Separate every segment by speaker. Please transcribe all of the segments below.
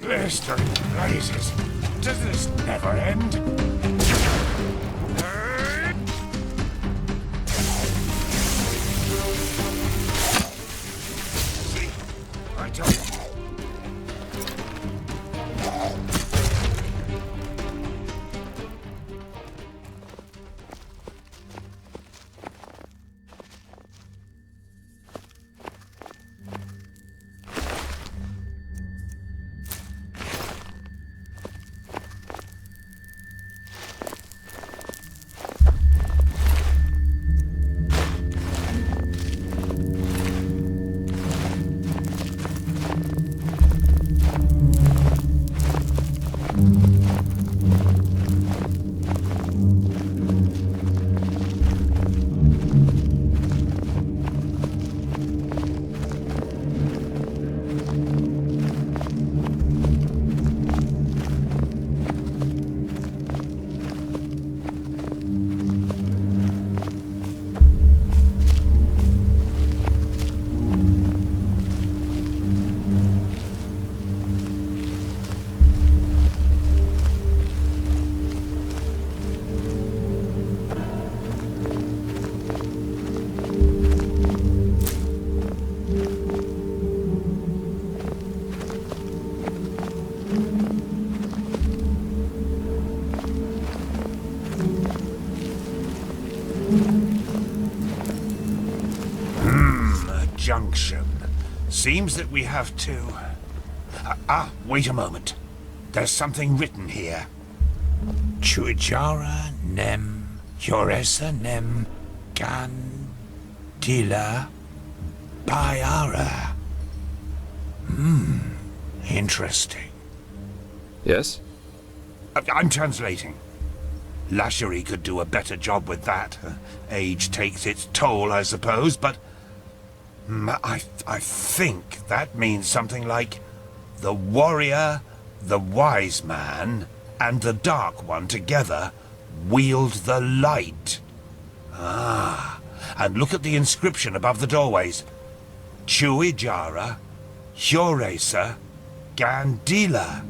Speaker 1: Blistering blazes. Does this never end? See? I told you. Junction. Seems that we have to... wait a moment. There's something written here. Chuijara nem Yoresa nem Gandila Bayara. Interesting.
Speaker 2: Yes?
Speaker 1: I'm translating. Lashery could do a better job with that. Age takes its toll, I suppose, but... I think that means something like the warrior, the wise man, and the dark one together wield the light. Ah, and look at the inscription above the doorways. Chuijara, Yoresa, Gandila.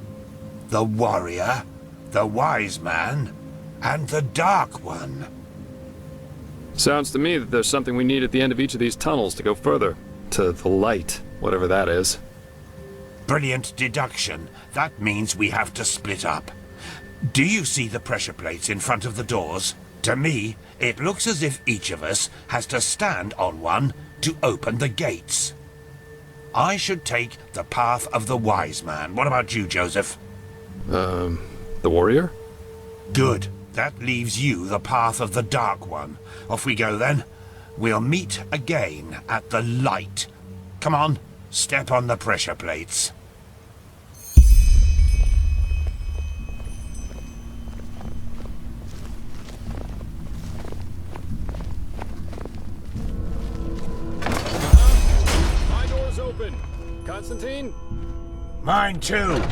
Speaker 1: The warrior, the wise man, and the dark one.
Speaker 2: Sounds to me that there's something we need at the end of each of these tunnels to go further. To the light, whatever that is.
Speaker 1: Brilliant deduction. That means we have to split up. Do you see the pressure plates in front of the doors? To me, it looks as if each of us has to stand on one to open the gates. I should take the path of the wise man. What about you, Joseph?
Speaker 2: The warrior?
Speaker 1: Good. That leaves you the path of the dark one. Off we go then. We'll meet again at the light. Come on, step on the pressure plates.
Speaker 2: My door's open. Constantine?
Speaker 1: Mine too.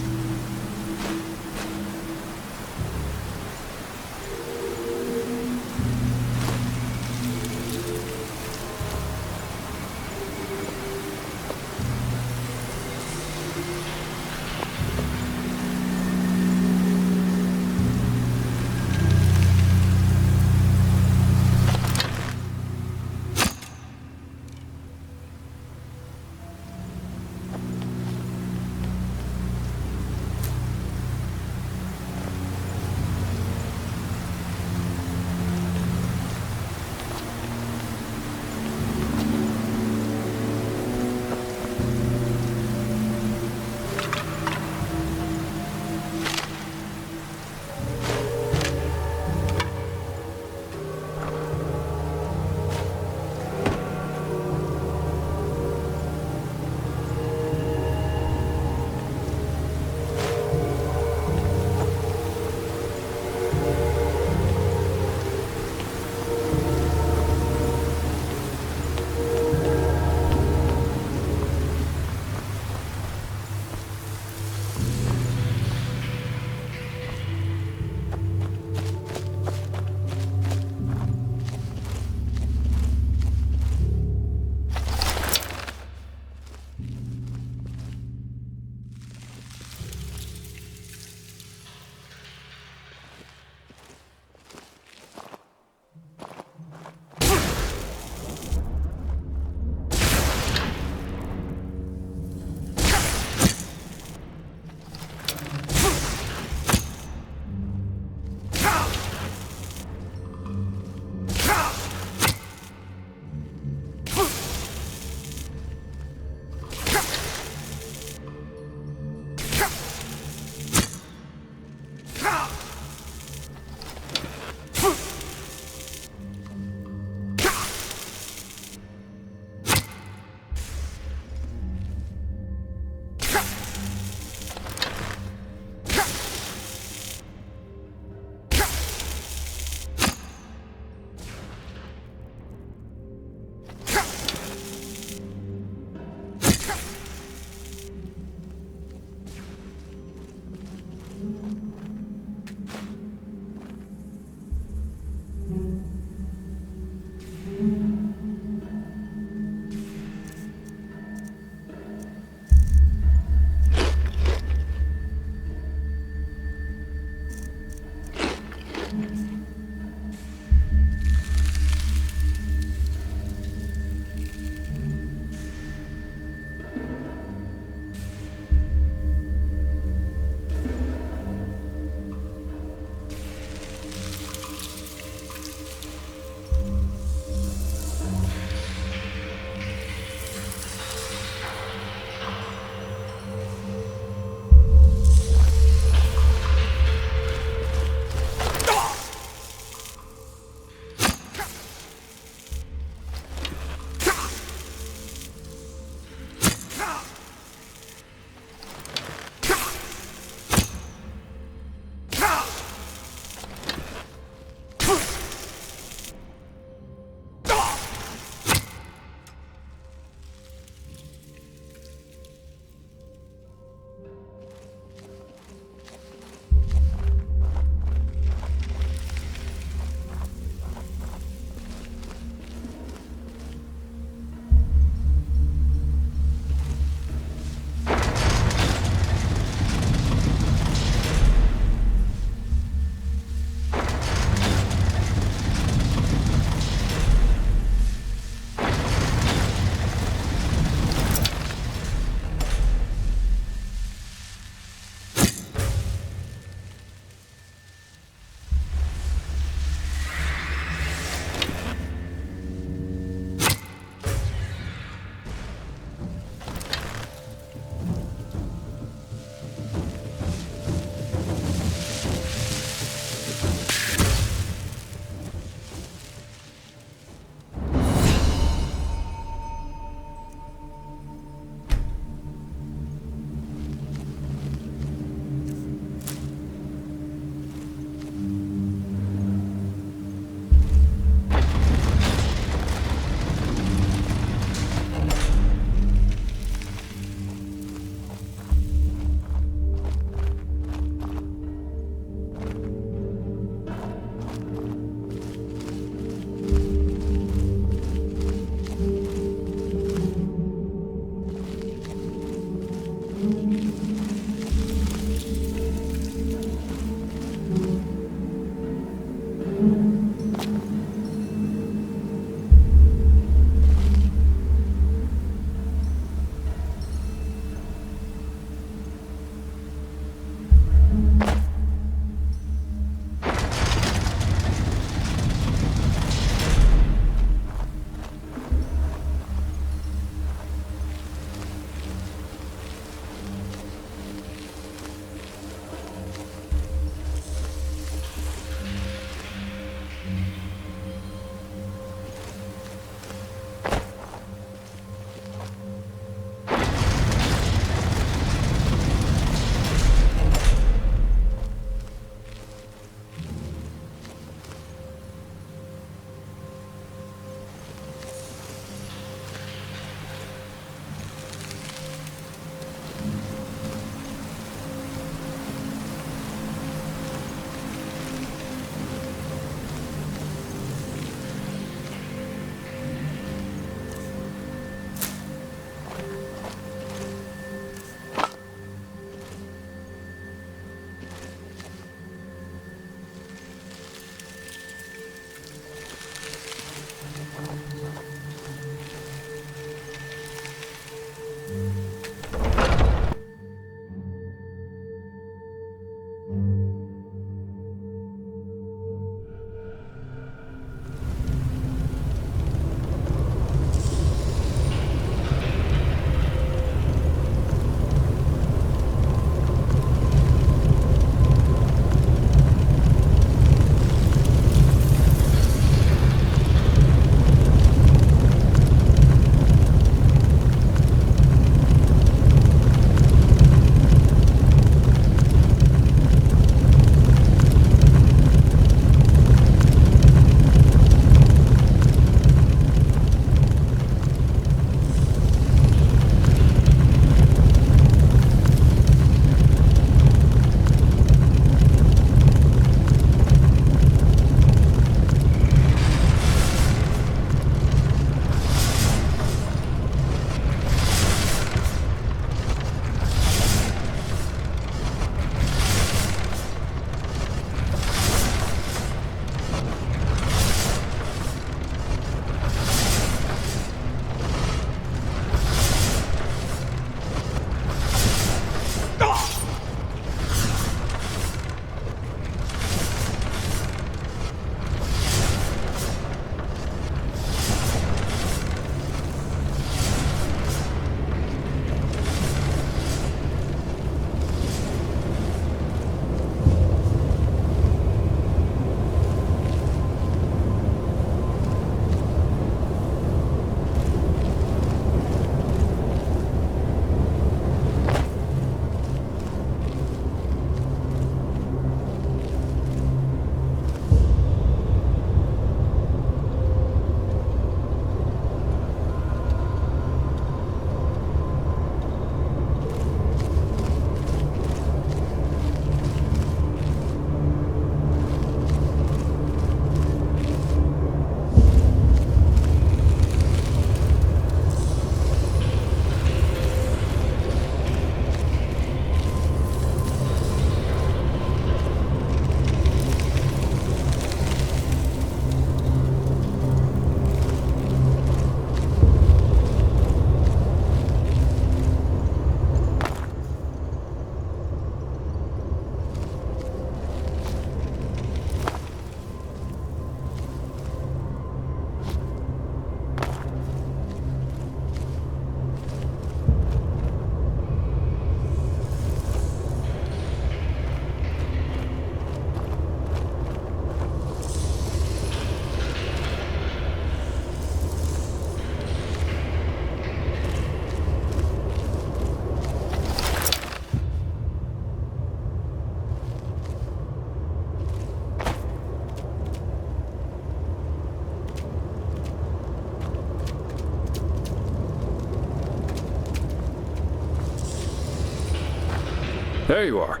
Speaker 2: There you are.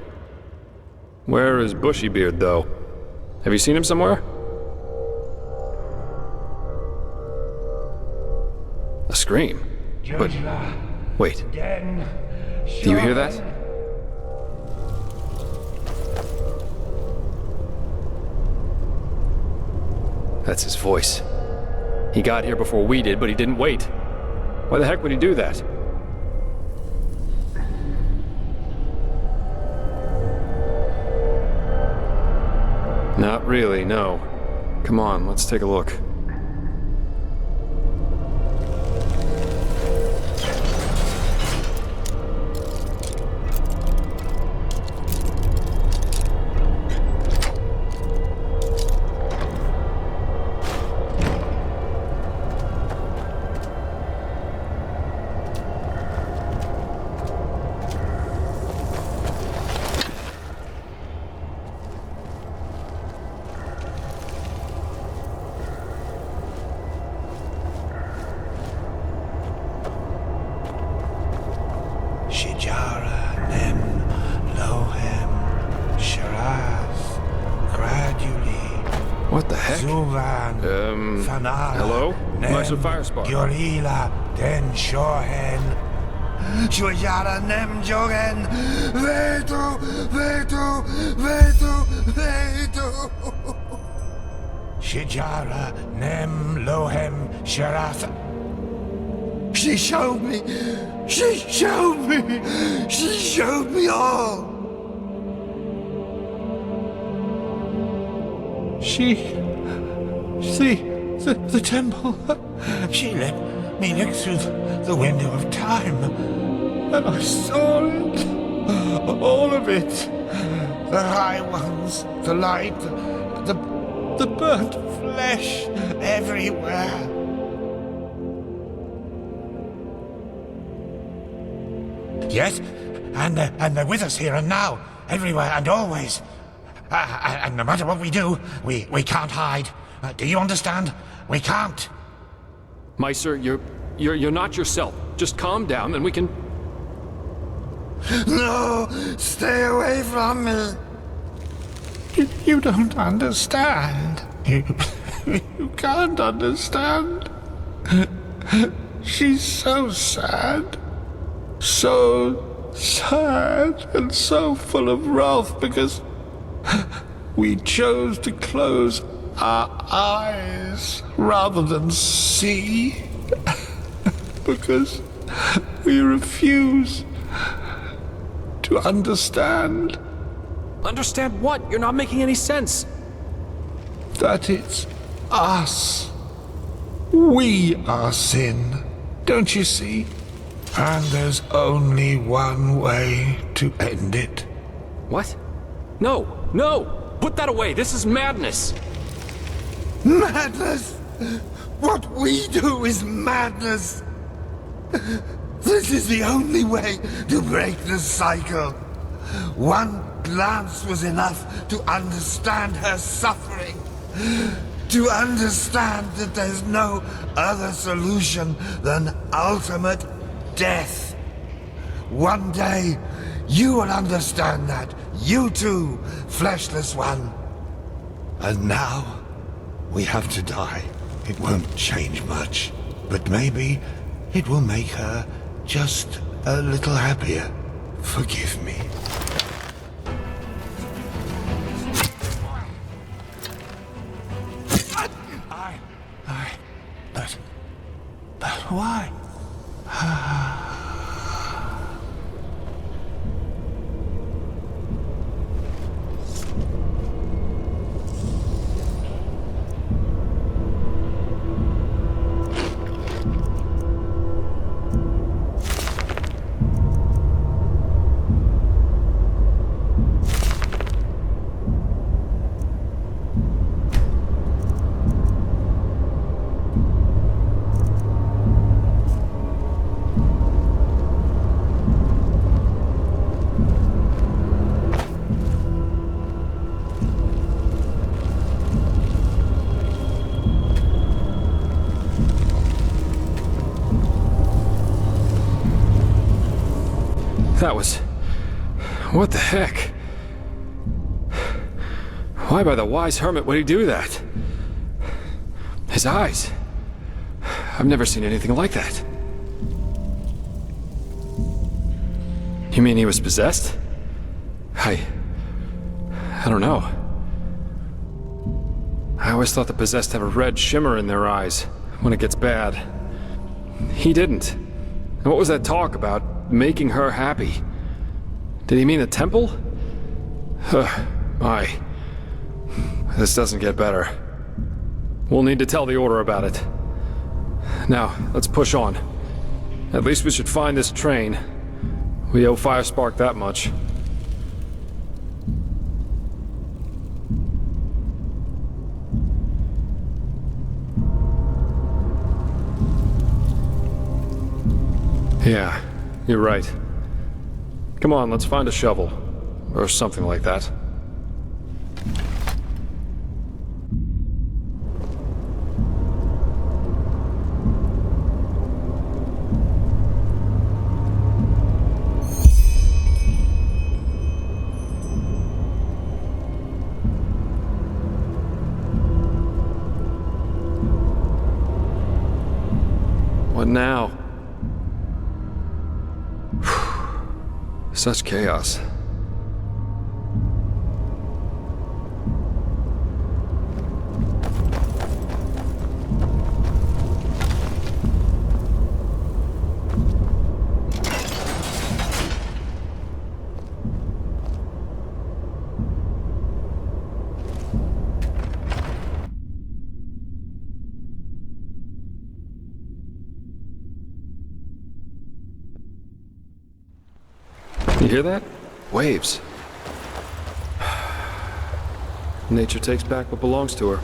Speaker 2: Where is Bushybeard, though? Have you seen him somewhere? A scream? But, wait. Do you hear that? That's his voice. He got here before we did, but he didn't wait. Why the heck would he do that? Not really, no. Come on, let's take a look. What the heck? Hello? Nice of fire spark.
Speaker 1: Gorilla, den Shohen. Shujara nem jogen. Veto, veto, veto, veto. Shijara nem lohem sharath. She showed me. She showed me. She showed me all. The temple. She let me look through the window of time, and I saw it. All of it. The high ones, the light, the burnt flesh everywhere. Yes, and they're with us here and now, everywhere and always. And no matter what we do, we can't hide. Do you understand? We can't.
Speaker 2: Meister, you're not yourself. Just calm down and we can...
Speaker 1: No! Stay away from me! You don't understand. You can't understand. She's so sad. So sad and so full of wrath because we chose to close our eyes rather than see. Because we refuse to understand.
Speaker 2: Understand what? You're not making any sense.
Speaker 1: That it's us. We are sin. Don't you see? And there's only one way to end it.
Speaker 2: What? No, no! Put that away! This is madness!
Speaker 1: Madness? What we do is madness. This is the only way to break the cycle. One glance was enough to understand her suffering. To understand that there's no other solution than ultimate death. One day, you will understand that. You too, fleshless one. And now, we have to die. It won't change much, but maybe it will make her just a little happier. Forgive me. But why?
Speaker 2: What the heck? Why by the wise hermit would he do that? His eyes. I've never seen anything like that. You mean he was possessed? I don't know. I always thought the possessed have a red shimmer in their eyes when it gets bad. He didn't. And what was that talk about making her happy? Did he mean the temple? My. This doesn't get better. We'll need to tell the Order about it. Now, let's push on. At least we should find this train. We owe Firespark that much. Yeah, you're right. Come on, let's find a shovel. Or something like that. What now? Such chaos. You hear that? Waves. Nature takes back what belongs to her.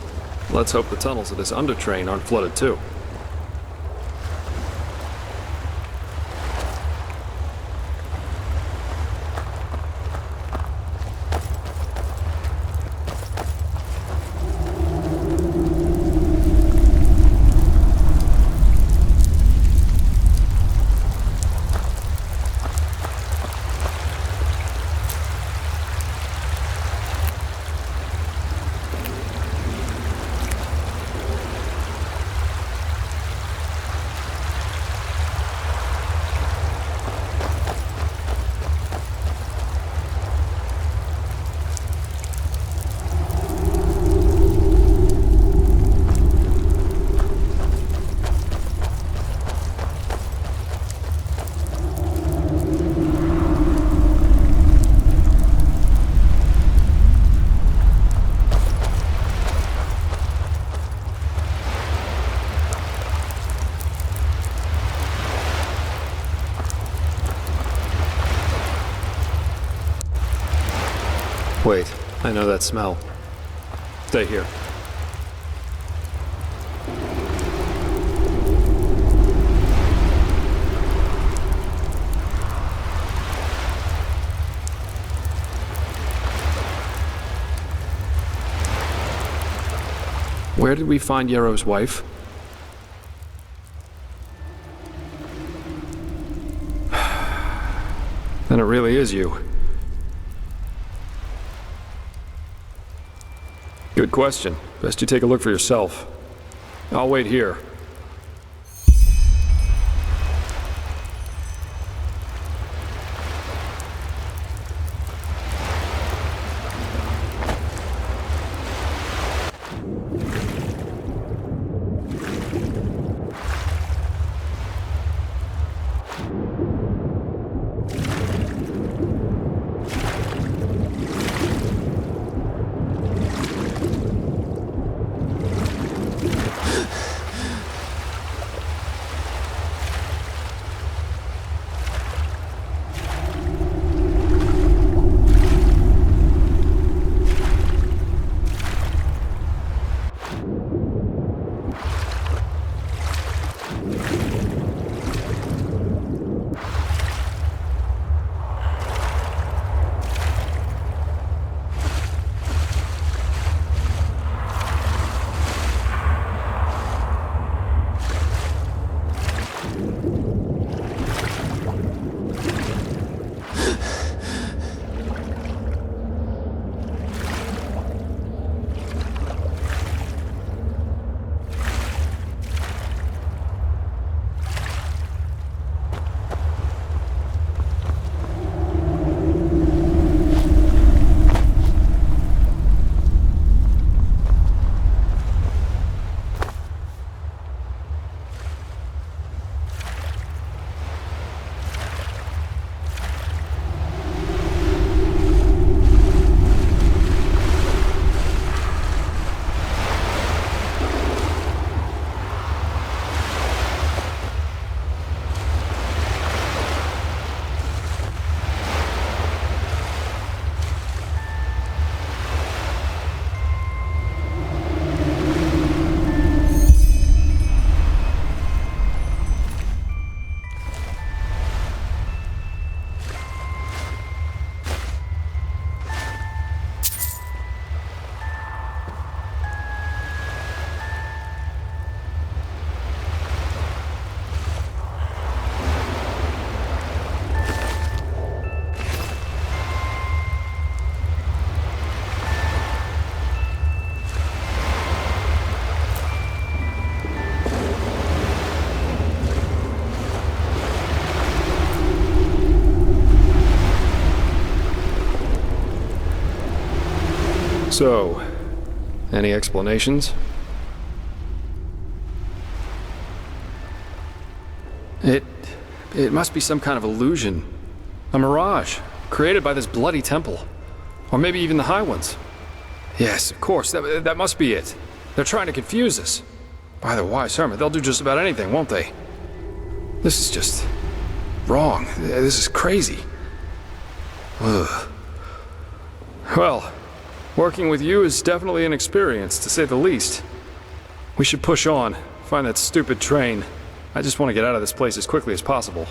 Speaker 2: Let's hope the tunnels of this undertrain aren't flooded too. Wait, I know that smell. Stay here. Where did we find Yarrow's wife? Then it really is you. Good question. Best you take a look for yourself. I'll wait here. So, any explanations? It must be some kind of illusion. A mirage, created by this bloody temple. Or maybe even the High Ones. Yes, of course, that must be it. They're trying to confuse us. By the wise hermit, they'll do just about anything, won't they? This is just wrong. This is crazy. Ugh. Well, working with you is definitely an experience, to say the least. We should push on, find that stupid train. I just want to get out of this place as quickly as possible.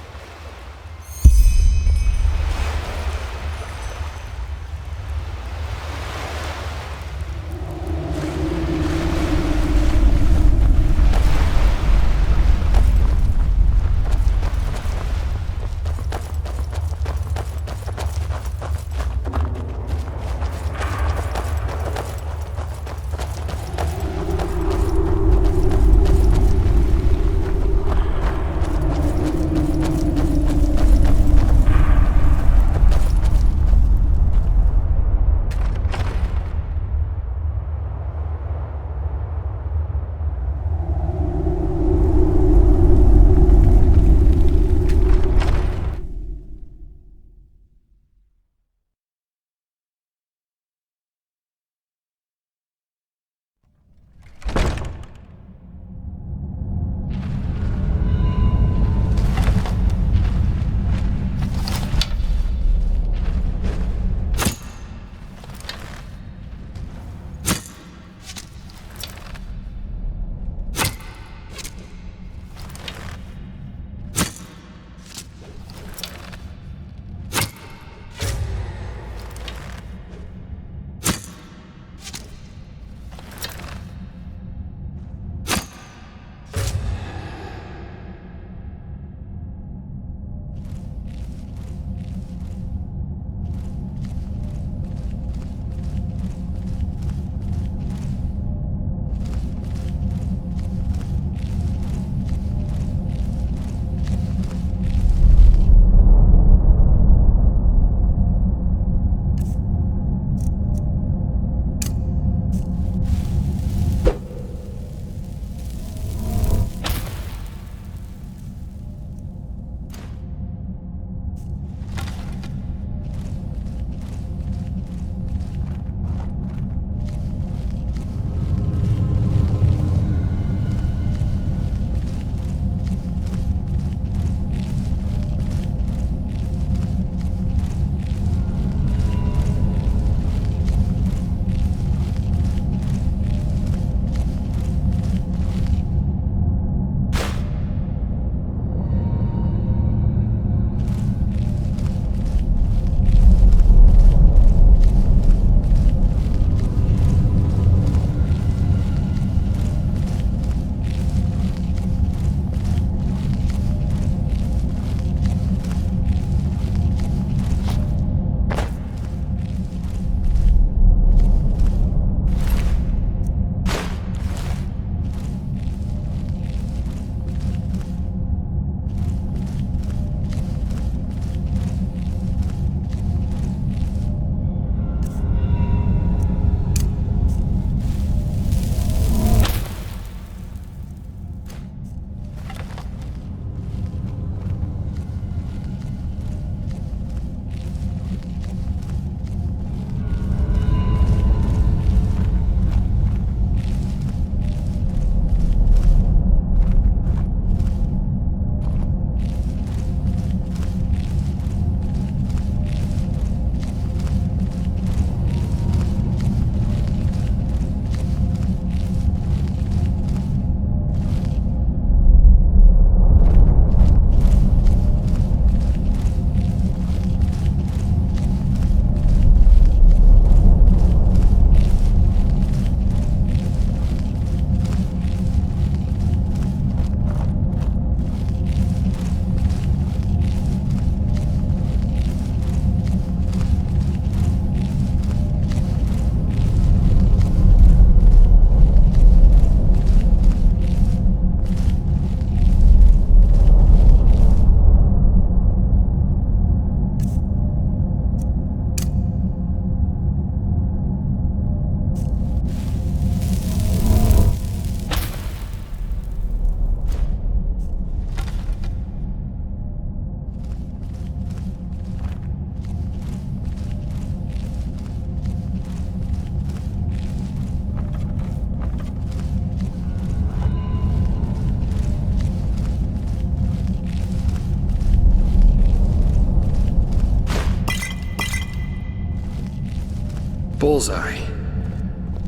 Speaker 2: Bullseye.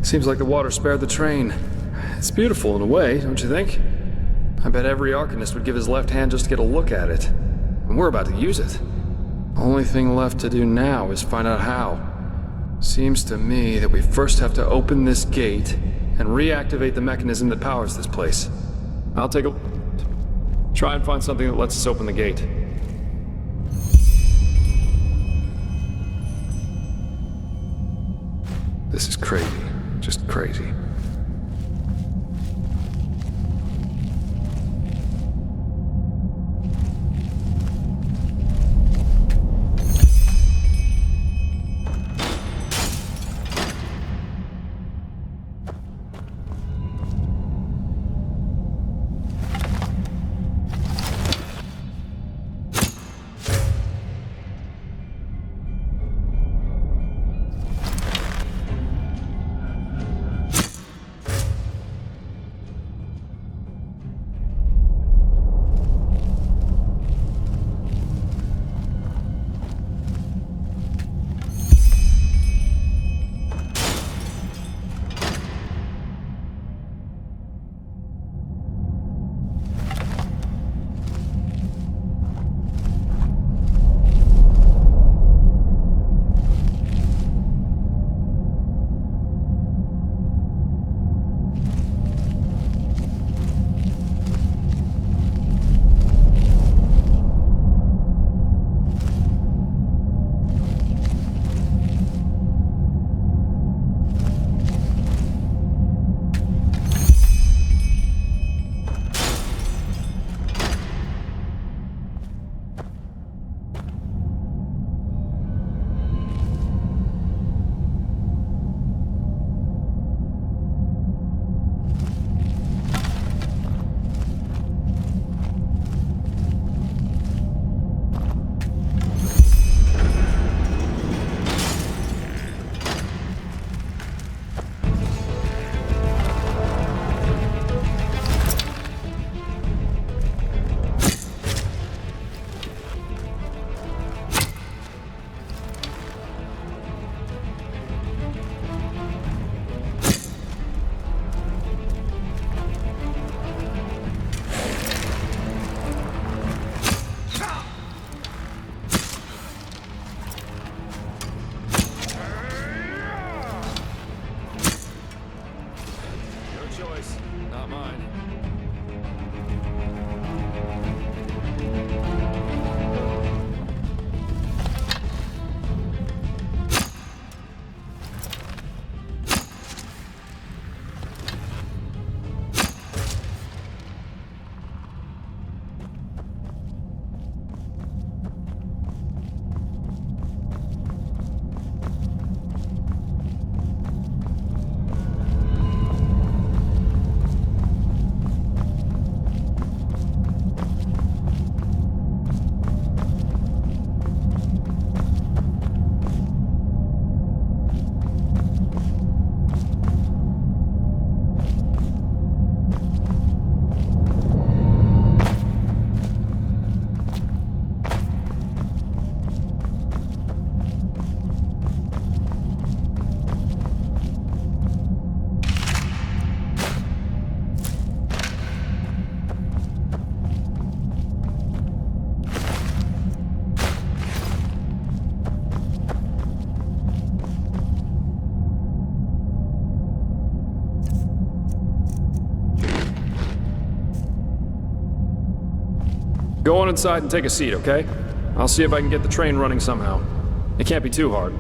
Speaker 2: Seems like the water spared the train. It's beautiful in a way, don't you think? I bet every Arcanist would give his left hand just to get a look at it. And we're about to use it. Only thing left to do now is find out how. Seems to me that we first have to open this gate and reactivate the mechanism that powers this place. I'll take a... try and find something that lets us open the gate. This is crazy. Just crazy. Go on inside and take a seat, okay? I'll see if I can get the train running somehow. It can't be too hard.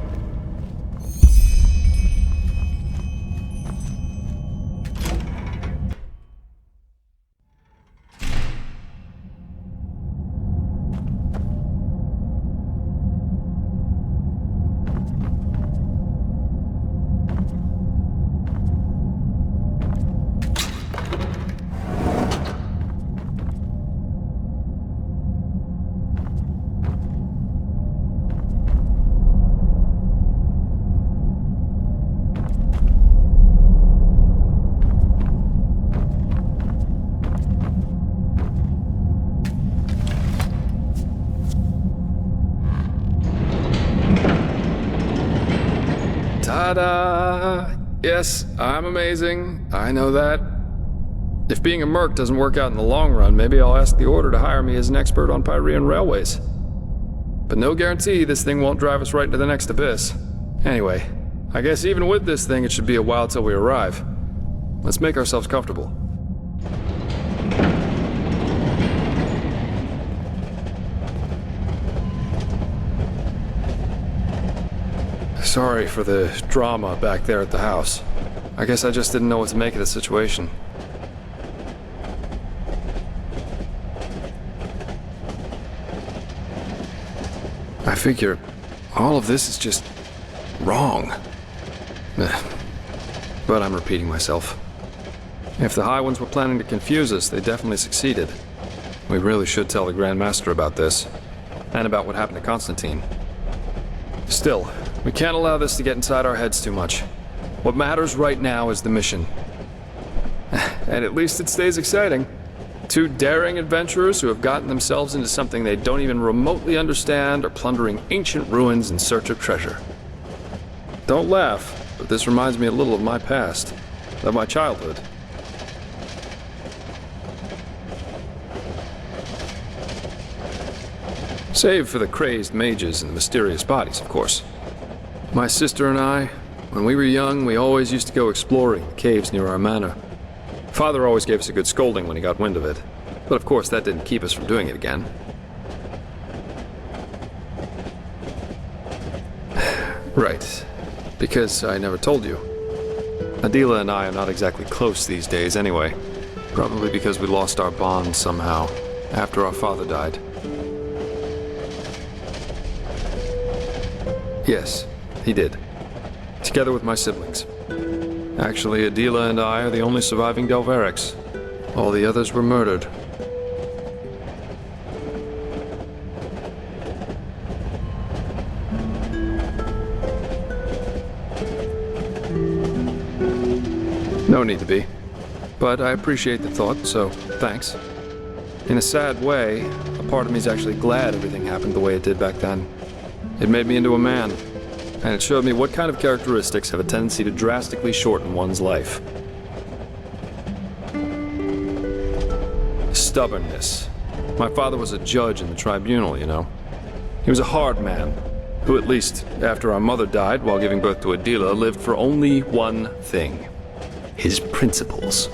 Speaker 2: Ta-da! Yes, I'm amazing. I know that. If being a merc doesn't work out in the long run, maybe I'll ask the Order to hire me as an expert on Pyrean railways. But no guarantee this thing won't drive us right into the next abyss. Anyway, I guess even with this thing, it should be a while till we arrive. Let's make ourselves comfortable. Sorry for the drama back there at the house. I guess I just didn't know what to make of the situation. I figure all of this is just wrong. But I'm repeating myself. If the High Ones were planning to confuse us, they definitely succeeded. We really should tell the Grand Master about this, and about what happened to Constantine. Still, we can't allow this to get inside our heads too much. What matters right now is the mission. And at least it stays exciting. Two daring adventurers who have gotten themselves into something they don't even remotely understand are plundering ancient ruins in search of treasure. Don't laugh, but this reminds me a little of my past, of my childhood. Save for the crazed mages and the mysterious bodies, of course. My sister and I, when we were young, we always used to go exploring the caves near our manor. Father always gave us a good scolding when he got wind of it, but of course that didn't keep us from doing it again. Right, because I never told you. Adila and I are not exactly close these days anyway, probably because we lost our bond somehow, after our father died. Yes, he did. Together with my siblings. Actually, Adila and I are the only surviving Delverics. All the others were murdered. No need to be. But I appreciate the thought, so thanks. In a sad way, a part of me is actually glad everything happened the way it did back then. It made me into a man. And it showed me what kind of characteristics have a tendency to drastically shorten one's life. Stubbornness. My father was a judge in the tribunal, you know. He was a hard man, who at least, after our mother died while giving birth to Adila, lived for only one thing. His principles.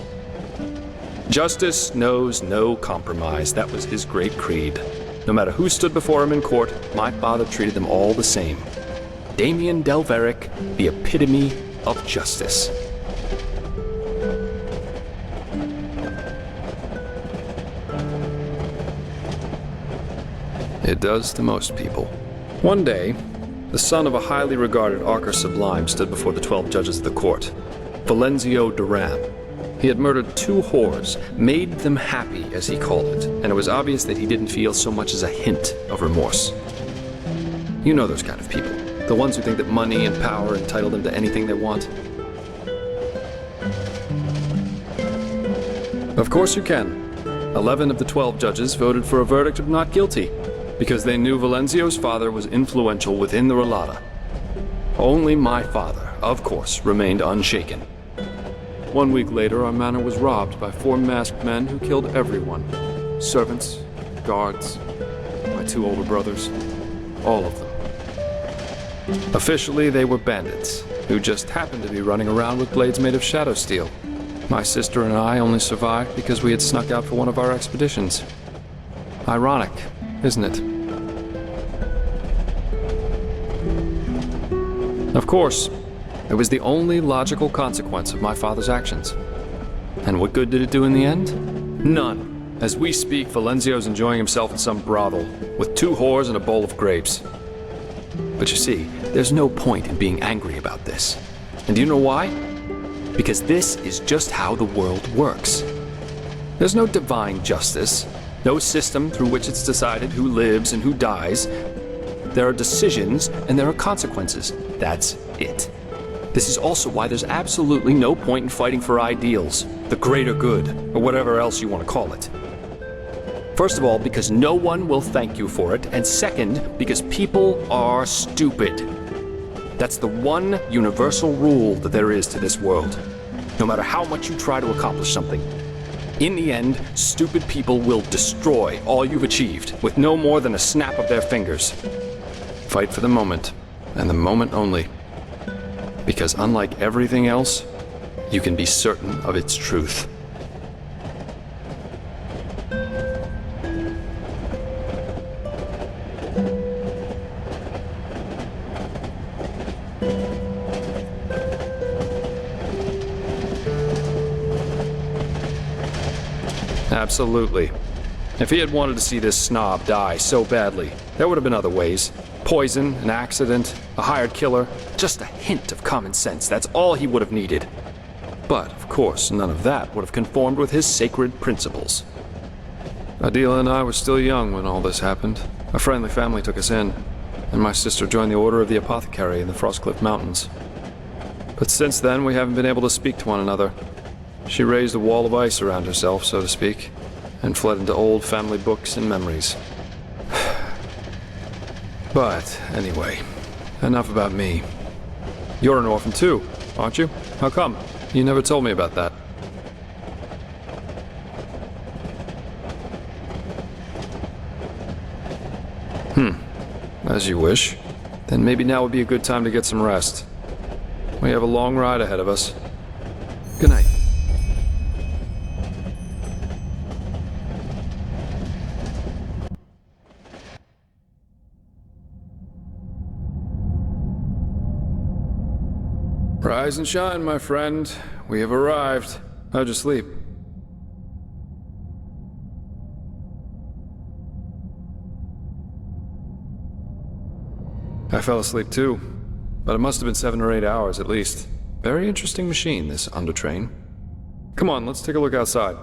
Speaker 2: Justice knows no compromise. That was his great creed. No matter who stood before him in court, my father treated them all the same. Damien Delveric, the epitome of justice. It does to most people. One day, the son of a highly regarded Archer Sublime stood before the 12 judges of the court, Valenzio Duran. He had murdered 2 whores, made them happy, as he called it, and it was obvious that he didn't feel so much as a hint of remorse. You know those kind of people. The ones who think that money and power entitle them to anything they want. Of course you can. 11 of the 12 judges voted for a verdict of not guilty, because they knew Valenzio's father was influential within the Relata. Only my father, of course, remained unshaken. 1 week later, our manor was robbed by 4 masked men who killed everyone. Servants, guards, my 2 older brothers, all of them. Officially, they were bandits, who just happened to be running around with blades made of shadow steel. My sister and I only survived because we had snuck out for one of our expeditions. Ironic, isn't it? Of course, it was the only logical consequence of my father's actions. And what good did it do in the end? None. As we speak, Valenzio's enjoying himself in some brothel, with 2 whores and a bowl of grapes. But you see, there's no point in being angry about this. And do you know why? Because this is just how the world works. There's no divine justice, no system through which it's decided who lives and who dies. There are decisions and there are consequences. That's it. This is also why there's absolutely no point in fighting for ideals, the greater good, or whatever else you want to call it. First of all, because no one will thank you for it, and second, because people are stupid. That's the one universal rule that there is to this world. No matter how much you try to accomplish something, in the end, stupid people will destroy all you've achieved with no more than a snap of their fingers. Fight for the moment, and the moment only. Because unlike everything else, you can be certain of its truth. Absolutely. If he had wanted to see this snob die so badly, there would have been other ways. Poison, an accident, a hired killer, just a hint of common sense, that's all he would have needed. But, of course, none of that would have conformed with his sacred principles. Adila and I were still young when all this happened. A friendly family took us in, and my sister joined the Order of the Apothecary in the Frostcliff Mountains. But since then, we haven't been able to speak to one another. She raised a wall of ice around herself, so to speak, and fled into old family books and memories. But, anyway, enough about me. You're an orphan too, aren't you? How come? You never told me about that. As you wish. Then maybe now would be a good time to get some rest. We have a long ride ahead of us. Good night. Rise and shine, my friend. We have arrived. How'd you sleep? I fell asleep too, but it must have been 7 or 8 hours at least. Very interesting machine, this undertrain. Come on, let's take a look outside.